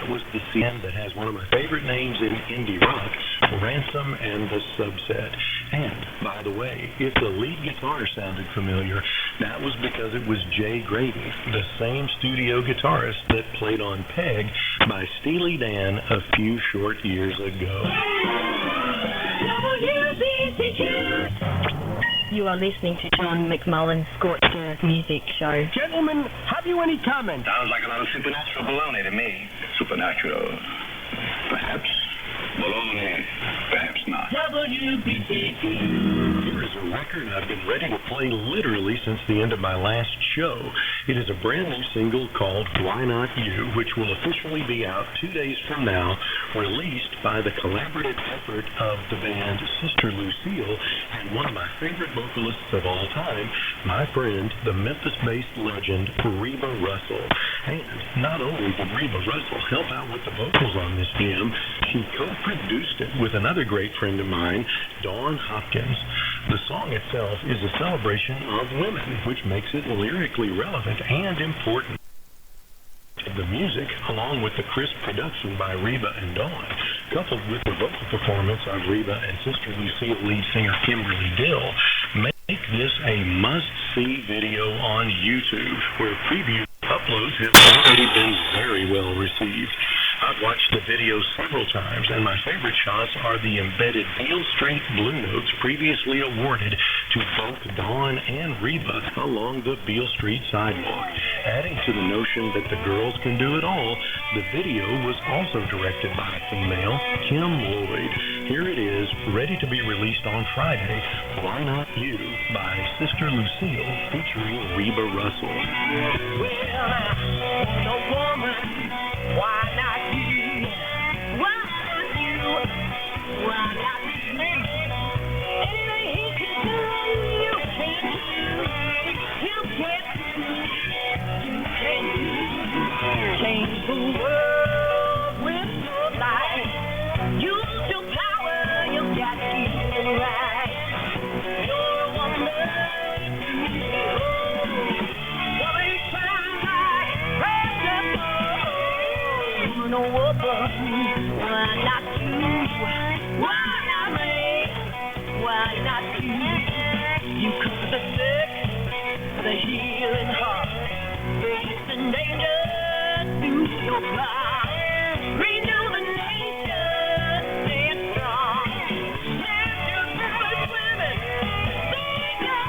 was the band that has one of my favorite names in indie rock, Ransom and the Subset. And, by the way, if the lead guitar sounded familiar, that was because it was Jay Graydon, the same studio guitarist that played on Peg by Steely Dan a few short years ago. WBCQ. You are listening to John McMullen's Scorched Earth Music Show. Gentlemen, have you any comments? Sounds like a lot of supernatural baloney to me. Supernatural. Perhaps. Baloney. Perhaps not. WBCQ. Here is a record I've been ready to play literally since the end of my last show. It is a brand new single called Why Not You, which will officially be out 2 days from now, released by the collaborative effort of the band Sister Lucille and one of my favorite vocalists of all time, my friend, the Memphis-based legend Reba Russell. And not only did Reba Russell help out with the vocals on this jam, she co-produced it with another great friend of mine, Dawn Hopkins. The song itself is a celebration of women, which makes it lyrically relevant and important. The music, along with the crisp production by Reba and Dawn, coupled with the vocal performance of Reba and Sister Lucille lead singer Kimberly Dill, make this a must-see video on YouTube, where preview uploads have already been very well received. I've watched the video several times, and my favorite shots are the embedded Beale Street Blue Notes previously awarded to both Dawn and Reba along the Beale Street sidewalk. Adding to the notion that the girls can do it all, the video was also directed by a female, Kim Lloyd. Here it is, ready to be released on Friday, Why Not You, by Sister Lucille, featuring Reba Russell. Well, no woman, why not you? Why not you? Why not me? Anything he can do, you can do. You can do. You can do. Change the world with your life. Use your power, you got to get it right. You're a woman. No woman, why not you? Why not me? Why not you? You could the sick, the healing heart, face and danger through your blood. Renew the nation, stay strong. Let your spirit swimming, sing on.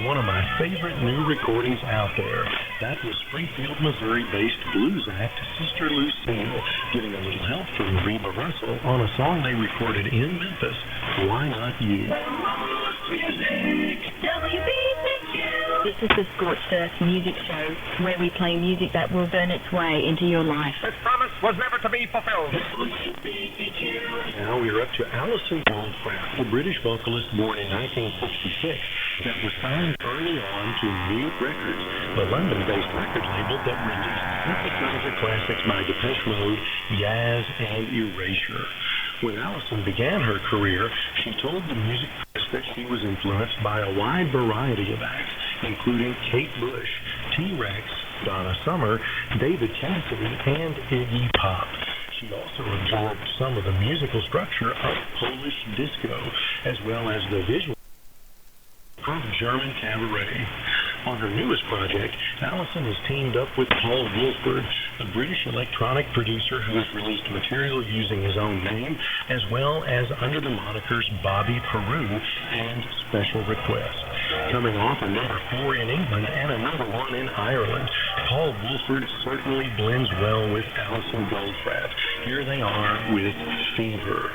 One of my favorite new recordings out there. That was Springfield, Missouri-based blues act Sister Lucille, getting a little help from Reba Russell on a song they recorded in Memphis, Why Not You? This is the Scorched Earth Music Show, where we play music that will burn its way into your life. This promise was never to be fulfilled. Now we're up to Alison Goldfrapp, the British vocalist born in 1966 that was signed early on to Mute Records, the London-based record label that released synthesizer classics by Depeche Mode, Yaz, and Erasure. When Alison began her career, she told the music press that she was influenced by a wide variety of acts, including Kate Bush, T-Rex, Donna Summer, David Cassidy, and Iggy Pop. She also absorbed some of the musical structure of Polish disco, as well as the visual of German cabaret. On her newest project, Allison has teamed up with Paul Wolford, a British electronic producer who has released material using his own name, as well as under the monikers Bobby Peru and Special Request. Coming off a number 4 in England and a number 1 in Ireland, Paul Wolford certainly blends well with Allison Goldfrapp. Here they are with Fever.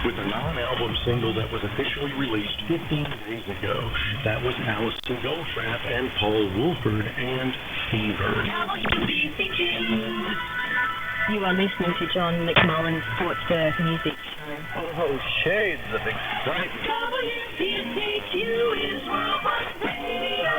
With a non-album single that was officially released 15 days ago, that was Allison Goldfrapp and Paul Wolford and Fever. You are listening to John McMullen's Sports Birth Music Show. Oh, shades of excitement. WBCQ is Worldwide Radio.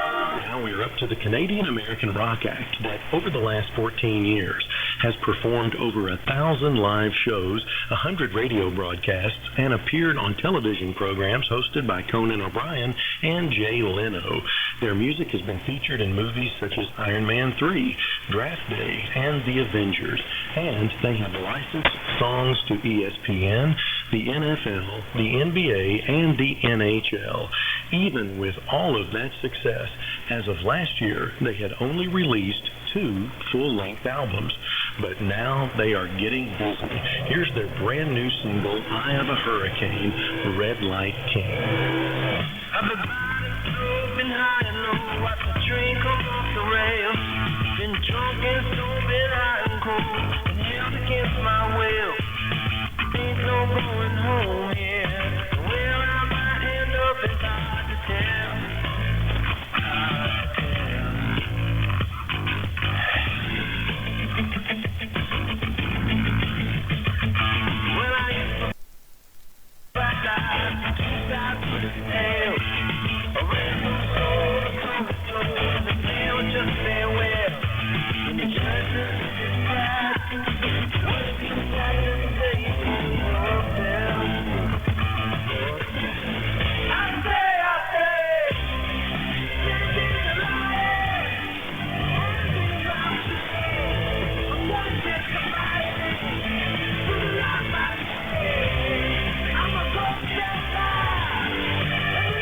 Now we're up to the Canadian American Rock Act that, over the last 14 years, has performed over 1,000 live shows, 100 radio broadcasts, and appeared on television programs hosted by Conan O'Brien and Jay Leno. Their music has been featured in movies such as Iron Man 3, Draft Day, and The Avengers, and they have licensed songs to ESPN, the NFL, the NBA, and the NHL. Even with all of that success, as of last year, they had only released 2 full-length albums, but now they are getting busy. Here's their brand new single, Eye of a Hurricane, Red Light King. I've been high and low, watch the train come off the rail. Been drunk and stoned, been hot and cold, been held against my will. Ain't no going home here. Where I might end up is hard to tell. Hard to tell. When I used to black eyes, 2 sides to the tail. A red soul, a cold soul, the man would just say well. When you try to decide, what's the inside of the day you won't tell. I say, living the life. I'm gonna get somebody who loves my shit. I'm a ghost that lies.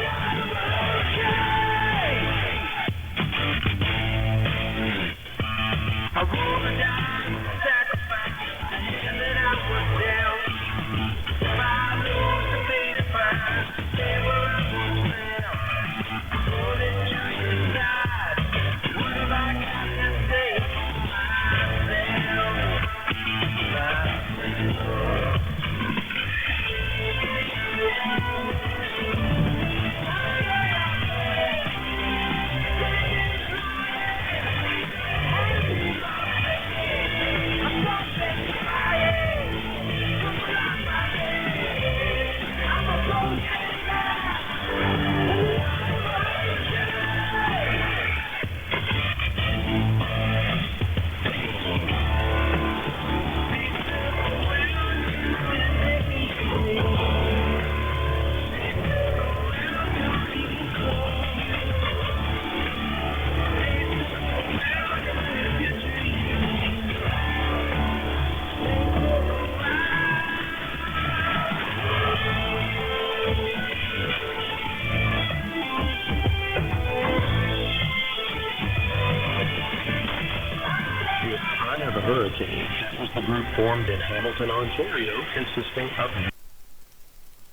King. That was the group formed in Hamilton, Ontario, consisting of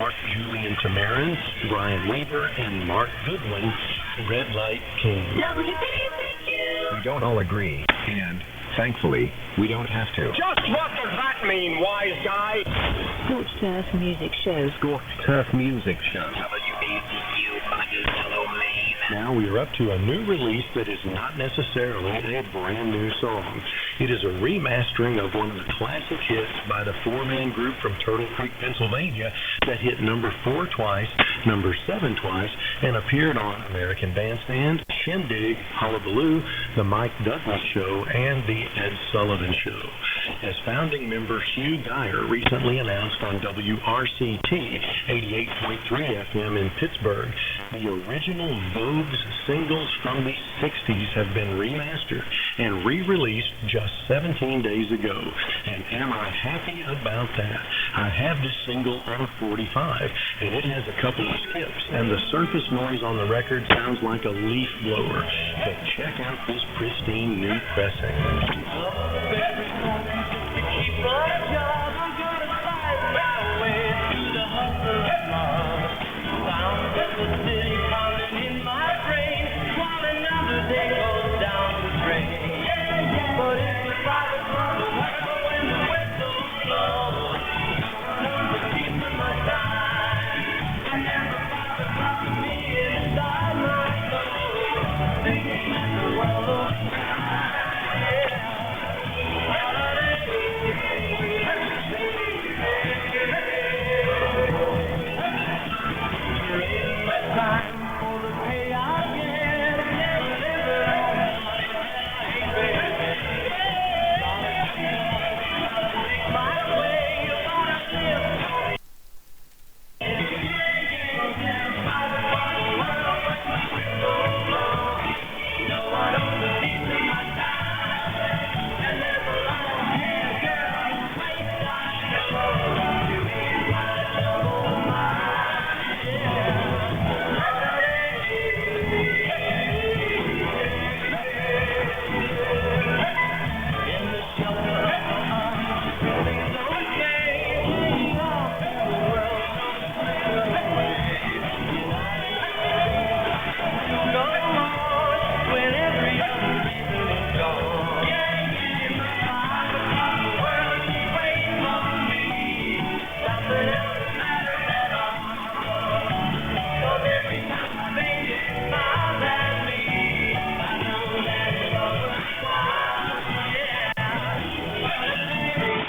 Mark Julian Tamarins, Brian Weaver, and Mark Goodwin, Red Light King. WBCQ. We don't all agree, and thankfully, we don't have to. Just what does that mean, wise guy? Sports Turf Music Show. Scorch Turf Music Show. WBCQ, Monacello, Maine. Now we are up to a new release that is not necessarily a brand new song. It is a remastering of one of the classic hits by the four-man group from Turtle Creek, Pennsylvania that hit number 4 twice, number 7 twice, and appeared on American Bandstand, Shindig, Hullabaloo, The Mike Douglas Show, and The Ed Sullivan Show. As founding member Hugh Geyer recently announced on WRCT 88.3 FM in Pittsburgh, the original Vogue's singles from the 60s have been remastered and re-released just 17 days ago. And am I happy about that? I have this single on 45, and it has a couple of skips, and the surface noise on the record sounds like a leaf blower. But check out this pristine new pressing. Keep on